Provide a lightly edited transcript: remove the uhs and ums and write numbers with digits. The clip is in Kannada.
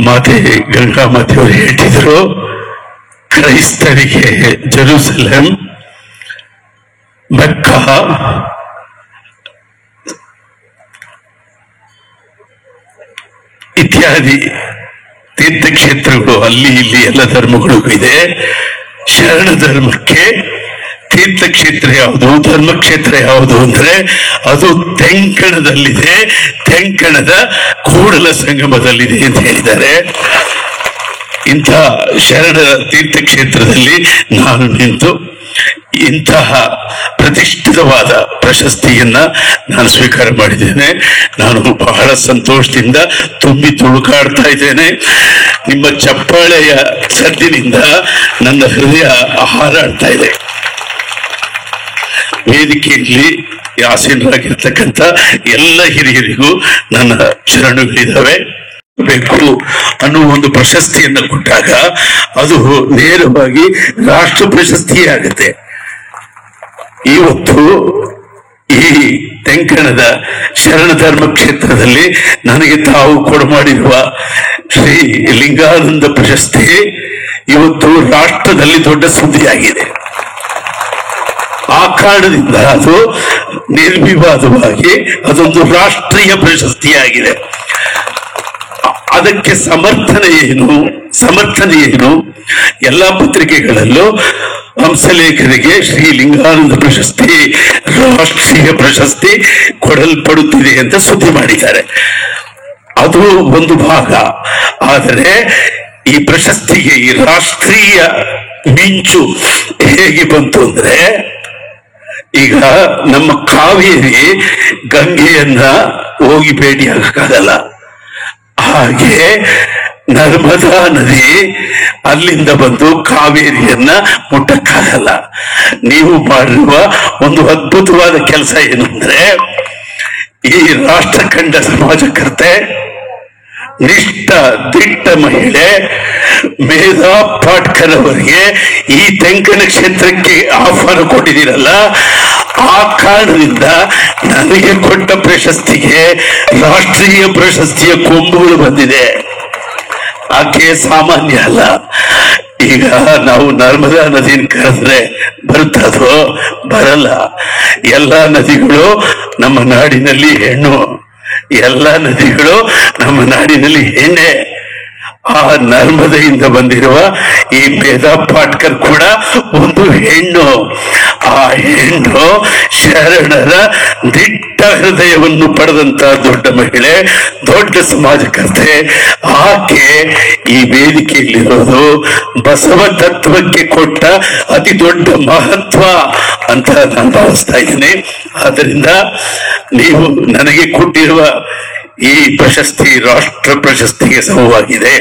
ಮಾತೆ ಗಂಗಾಮಾತೆಯವರು ಹೇಳಿದರು, ಕ್ರೈಸ್ತರಿಗೆ ಜೆರೂಸಲೇಂ, ಮೆಕ್ಕಾ, ಇತ್ಯಾದಿ ತೀರ್ಥಕ್ಷೇತ್ರಗಳು ಅಲ್ಲಿ ಇಲ್ಲಿ ಎಲ್ಲ ಧರ್ಮಗಳಿಗೂ ಇದೆ. ಶರಣ ಧರ್ಮಕ್ಕೆ ತೀರ್ಥಕ್ಷೇತ್ರ ಯಾವುದು, ಧರ್ಮಕ್ಷೇತ್ರ ಯಾವುದು ಅಂದ್ರೆ ಅದು ತೆಂಕಣದಲ್ಲಿದೆ, ತೆಂಕಣದ ಕೂಡಲ ಸಂಗಮದಲ್ಲಿದೆ ಅಂತ ಹೇಳಿದ್ದಾರೆ. ಇಂಥ ಶರಣರ ತೀರ್ಥಕ್ಷೇತ್ರದಲ್ಲಿ ನಾನು ನಿಂತು ಇಂತಹ ಪ್ರತಿಷ್ಠಿತವಾದ ಪ್ರಶಸ್ತಿಯನ್ನ ನಾನು ಸ್ವೀಕಾರ ಮಾಡಿದ್ದೇನೆ. ನಾನು ಬಹಳ ಸಂತೋಷದಿಂದ ತುಂಬಿ ತುಳುಕಾಡ್ತಾ ಇದ್ದೇನೆ. ನಿಮ್ಮ ಚಪ್ಪಾಳೆಯ ಸದ್ದಿನಿಂದ ನನ್ನ ಹೃದಯ ಹಾರಾಡ್ತಾ ಇದೆ. ವೇದಿಕೆಯಲ್ಲಿ ಆಸೀನರಾಗಿರ್ತಕ್ಕಂಥ ಎಲ್ಲ ಹಿರಿಯರಿಗೂ ನನ್ನ ಶರಣುಗಳಿದ್ದಾವೆ. ಬೇಕು ಅನ್ನುವ ಒಂದು ಪ್ರಶಸ್ತಿಯನ್ನು ಕೊಟ್ಟಾಗ ಅದು ನೇರವಾಗಿ ರಾಷ್ಟ್ರ ಪ್ರಶಸ್ತಿಯೇ ಆಗುತ್ತೆ. ಇವತ್ತು ಈ ತೆಂಕಣದ ಶರಣ ಧರ್ಮ ಕ್ಷೇತ್ರದಲ್ಲಿ ನನಗೆ ತಾವು ಕೊಡಮಾಡಿರುವ ಶ್ರೀ ಲಿಂಗಾನಂದ ಪ್ರಶಸ್ತಿ ಇವತ್ತು ರಾಷ್ಟ್ರದಲ್ಲಿ ದೊಡ್ಡ ಸುದ್ದಿಯಾಗಿದೆ. ಆ ಕಾರಣದಿಂದ ಅದು ನಿರ್ವಿವಾದವಾಗಿ ಅದೊಂದು ರಾಷ್ಟ್ರೀಯ ಪ್ರಶಸ್ತಿಯಾಗಿದೆ. ಅದಕ್ಕೆ ಸಮರ್ಥನೆ ಏನು? ಎಲ್ಲಾ ಪತ್ರಿಕೆಗಳಲ್ಲೂ ಹಂಸಲೇಖರಿಗೆ ಶ್ರೀ ಲಿಂಗಾನಂದ ಪ್ರಶಸ್ತಿ ರಾಷ್ಟ್ರೀಯ ಪ್ರಶಸ್ತಿ ಕೊಡಲ್ಪಡುತ್ತಿದೆ ಅಂತ ಸುದ್ದಿ ಮಾಡಿದ್ದಾರೆ. ಅದು ಒಂದು ಭಾಗ. ಆದರೆ ಈ ಪ್ರಶಸ್ತಿಗೆ ಈ ರಾಷ್ಟ್ರೀಯ ಮಿಂಚು ಹೇಗೆ ಬಂತು ಅಂದ್ರೆ, ಈಗ ನಮ್ಮ ಕಾವೇರಿ ಗಂಗೆಯನ್ನ ಹೋಗಿ ಭೇಟಿಯಾಗಕ್ಕಾಗಲ್ಲ, ಹಾಗೆ ನರ್ಮದಾ ನದಿ ಅಲ್ಲಿಂದ ಬಂದು ಕಾವೇರಿಯನ್ನ ಮುಟ್ಟಕ್ಕಾಗಲ್ಲ. ನೀವು ಮಾಡಿರುವ ಒಂದು ಅದ್ಭುತವಾದ ಕೆಲಸ ಏನು ಅಂದ್ರೆ, ಈ ರಾಷ್ಟ್ರ ಕಂಡ ಸಮಾಜಕರ್ತೆ, ನಿಷ್ಠ ದಿಟ್ಟ ಮಹಿಳೆ ಮೇಧಾ ಪಾಟ್ಕರ್ ಅವರಿಗೆ ಈ ತೆಂಕಣ ಕ್ಷೇತ್ರಕ್ಕೆ ಆಹ್ವಾನ ಕೊಟ್ಟಿದ್ದೀರಲ್ಲ, ಆ ಕಾರಣದಿಂದ ನನಗೆ ಕೊಟ್ಟ ಪ್ರಶಸ್ತಿಗೆ ರಾಷ್ಟ್ರೀಯ ಪ್ರಶಸ್ತಿಯ ಕೊಂಬುಗಳು ಬಂದಿದೆ. ಆಕೆ ಸಾಮಾನ್ಯ ಅಲ್ಲ. ಈಗ ನಾವು ನರ್ಮದಾ ನದಿನ ಕರೆದ್ರೆ ಬರುತ್ತದೋ? ಬರಲ್ಲ. ಎಲ್ಲ ನದಿಗಳು ನಮ್ಮ ನಾಡಿನಲ್ಲಿ ಹೆಣ್ಣು, ಎಲ್ಲ ನದಿಗಳು ನಮ್ಮ ನಾಡಿನಲ್ಲಿ ಹೆಣ್ಣೆ. ಆ ನರ್ಮದೆಯಿಂದ ಬಂದಿರುವ ಈ ಮೇಧಾ ಪಾಟ್ಕರ್ ಕೂಡ ಒಂದು ಹೆಣ್ಣು. ಆ ಹೆಣ್ಣು ಶರಣರ ದಿಟ್ಟ ಹೃದಯವನ್ನು ಪಡೆದಂತ ದೊಡ್ಡ ಮಹಿಳೆ, ದೊಡ್ಡ ಸಮಾಜಕರ್ತೆ. ಆಕೆ ಈ ವೇದಿಕೆಯಲ್ಲಿರೋದು ಬಸವ ತತ್ವಕ್ಕೆ ಕೊಟ್ಟ ಅತಿ ದೊಡ್ಡ ಮಹತ್ವ ಅಂತ ನಾನು ಭಾವಿಸ್ತಾ ಇದ್ದೀನಿ. ಆದ್ದರಿಂದ ನೀವು ನನಗೆ ಕೊಟ್ಟಿರುವ ಈ ಪ್ರಶಸ್ತಿ ರಾಷ್ಟ್ರ ಪ್ರಶಸ್ತಿಗೆ ಸಮವಾಗಿದೆ.